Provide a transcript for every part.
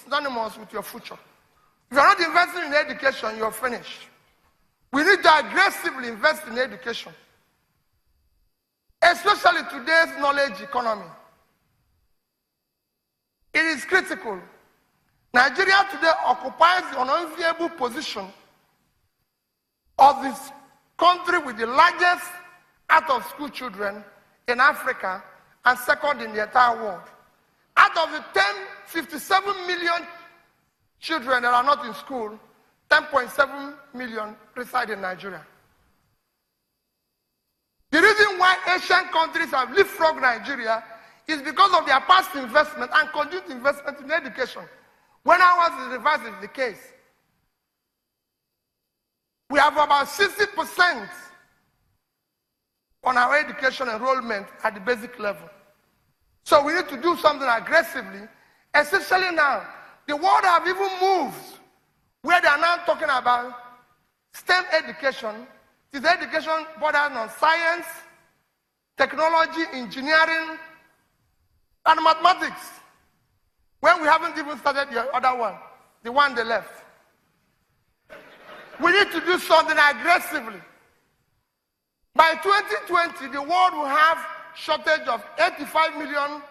synonymous with your future. If you're not investing in education, you're finished. We need to aggressively invest in education, especially today's knowledge economy. It is critical. Nigeria today occupies an unenviable position of this country with the largest out-of-school children in Africa and second in the entire world. Out of the 57 million children that are not in school, 10.7 million reside in Nigeria. The reason why Asian countries have leapfrogged Nigeria is because of their past investment and continued investment in education. When ours is reversed, is the case. We have about 60% on our education enrollment at the basic level. So we need to do something aggressively, especially now. The world have even moved where they are now talking about STEM education. It is education bordering on science, technology, engineering, and mathematics. When we haven't even started the other one, the one they left. We need to do something aggressively. By 2020, the world will have shortage of 85 million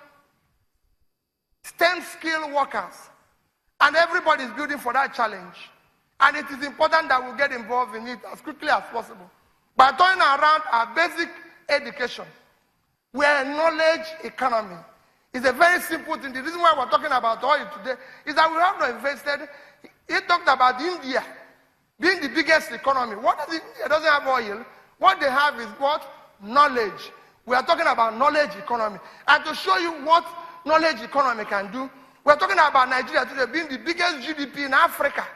STEM skilled workers. And everybody is building for that challenge. And it is important that we get involved in it as quickly as possible. By turning around our basic education, we are a knowledge economy. It's a very simple thing. The reason why we're talking about oil today is that we have not invested. He talked about India being the biggest economy. What does India doesn't have oil? What they have is what? Knowledge. We are talking about knowledge economy. And to show you what knowledge economy can do, we're talking about Nigeria today being the biggest GDP in Africa.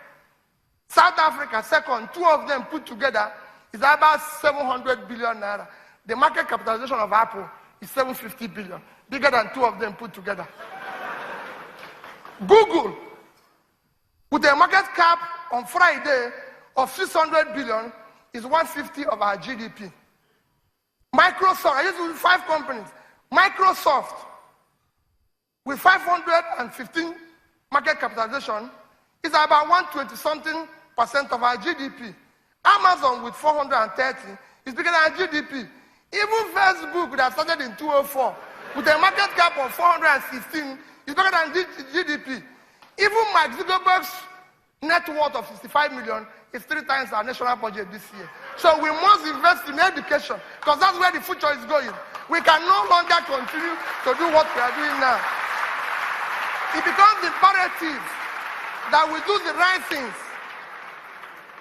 South Africa, second. Two of them put together is about 700 billion naira. The market capitalization of Apple is 750 billion. Bigger than two of them put together. Google, with a market cap on Friday of 600 billion, is 150 of our GDP. Microsoft, I used to 5 companies. Microsoft, with 515 market capitalization, is about 120-something% of our GDP. Amazon, with 430, is bigger than GDP. Even Facebook, that started in 2004, with a market cap of 416, is bigger than GDP. Even Mark Zuckerberg's net worth of 65 million is 3 times our national budget this year. So we must invest in education, because that's where the future is going. We can no longer continue to do what we are doing now. It becomes imperative that we do the right things.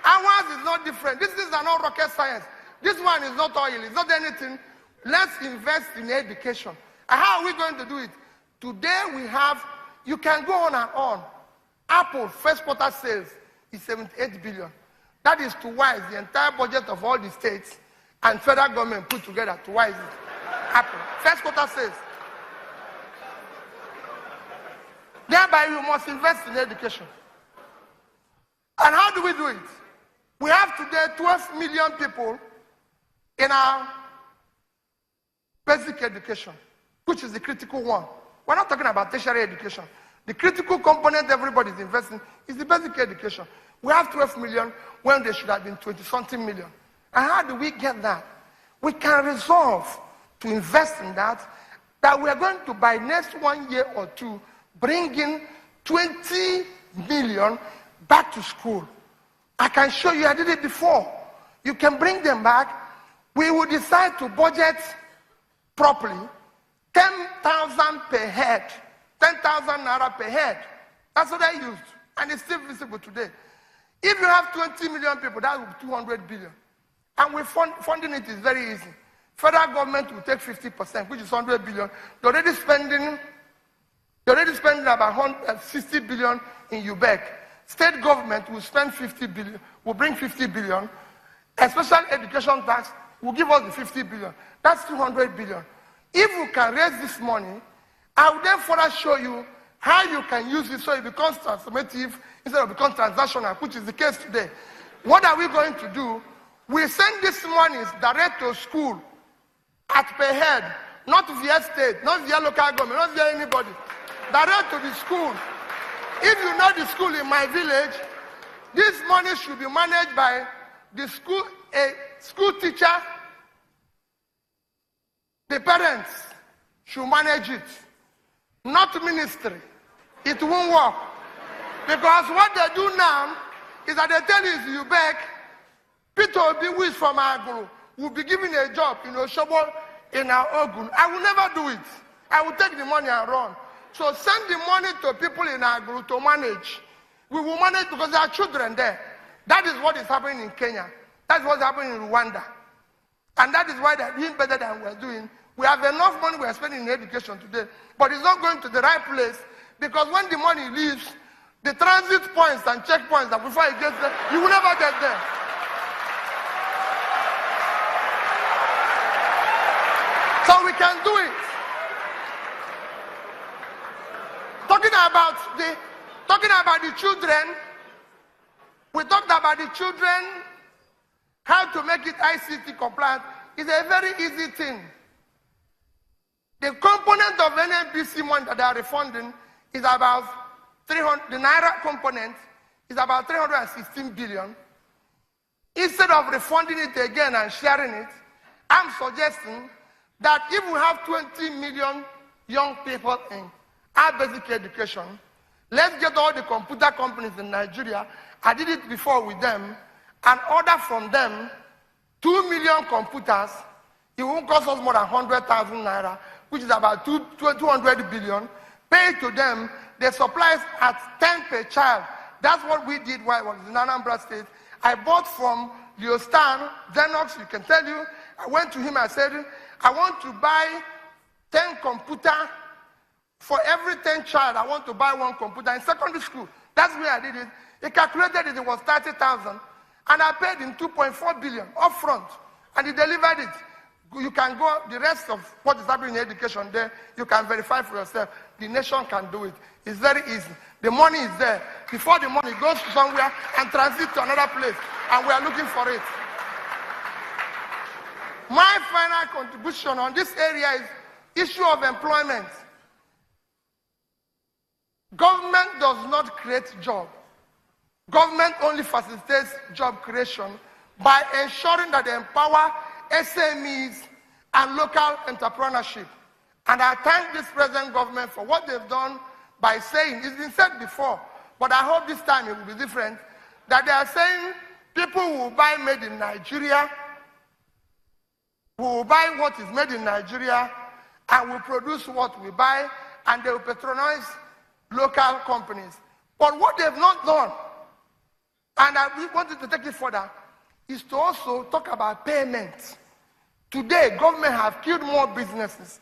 Ours is not different. This is not rocket science. This one is not oil. It's not anything. Let's invest in education. And how are we going to do it? Today we have, you can go on and on. Apple first quarter sales is 78 billion. That is twice the entire budget of all the states and federal government put together. Twice it. Apple first quarter sales. Thereby we must invest in education. And how do we do it? We have today 12 million people in our basic education, which is the critical one. We're not talking about tertiary education. The critical component everybody is investing is the basic education. We have 12 million when there should have been 20-something million. And how do we get that? We can resolve to invest in that we are going to, by next 1 year or 2, bring in 20 million back to school. I can show you, I did it before. You can bring them back. We will decide to budget properly 10,000 per head. 10,000 naira per head. That's what I used. And it's still visible today. If you have 20 million people, that will be 200 billion. And funding it is very easy. Federal government will take 50%, which is 100 billion. They're already spending about 60 billion in UBEC. State government will spend 50 billion, will bring 50 billion. A special education tax will give us the 50 billion. That's 200 billion. If we can raise this money, I will then further show you how you can use it so it becomes transformative instead of becoming transactional, which is the case today. What are we going to do? We send this money direct to school at per head, not via state, not via local government, not via anybody. Direct to the school. If you know the school in my village, this money should be managed by the school, a school teacher. The parents should manage it, not ministry. It won't work. Because what they do now is that they tell you if you beg, Peter Obi, who is from Agro, will be given a job in Oshobo, in our Ogun. I will never do it. I will take the money and run. So send the money to people in Agro to manage. We will manage because there are children there. That is what is happening in Kenya. That's what's happening in Rwanda. And that is why they're doing better than we're doing. We have enough money we're spending in education today, but it's not going to the right place because when the money leaves, the transit points and checkpoints that before it gets there, you will never get there. So we can do it. Talking about the children, we talked about the children, how to make it ICT compliant is a very easy thing. The component of NNPC money that they are refunding is about 300, the Naira component is about 316 billion. Instead of refunding it again and sharing it, I'm suggesting that if we have 20 million young people in our basic education, let's get all the computer companies in Nigeria, I did it before with them, and order from them 2 million computers. It won't cost us more than 100,000 Naira, which is about 200 billion. Pay to them, they supply us at 10 per child. That's what we did while I was in Anambra State. I bought from Leo Stan, Xenox, you can tell you. I went to him, I said, I want to buy 10 computers. For every 10 child, I want to buy 1 computer in secondary school. That's where I did it. He calculated it was 30,000. And I paid him 2.4 billion upfront. And he delivered it. You can go, the rest of what is happening in education there, you can verify for yourself. The nation can do it. It's very easy. The money is there. Before the money goes to somewhere and transit to another place. And we are looking for it. My final contribution on this area is issue of employment. Government does not create jobs. Government only facilitates job creation by ensuring that they empower SMEs and local entrepreneurship. And I thank this present government for what they've done by saying, it's been said before, but I hope this time it will be different, that they are saying people will buy made in Nigeria, will buy what is made in Nigeria, and will produce what we buy, and they will patronize local companies. But what they've not done, and we wanted to take it further, is to also talk about payments. Today, government have killed more businesses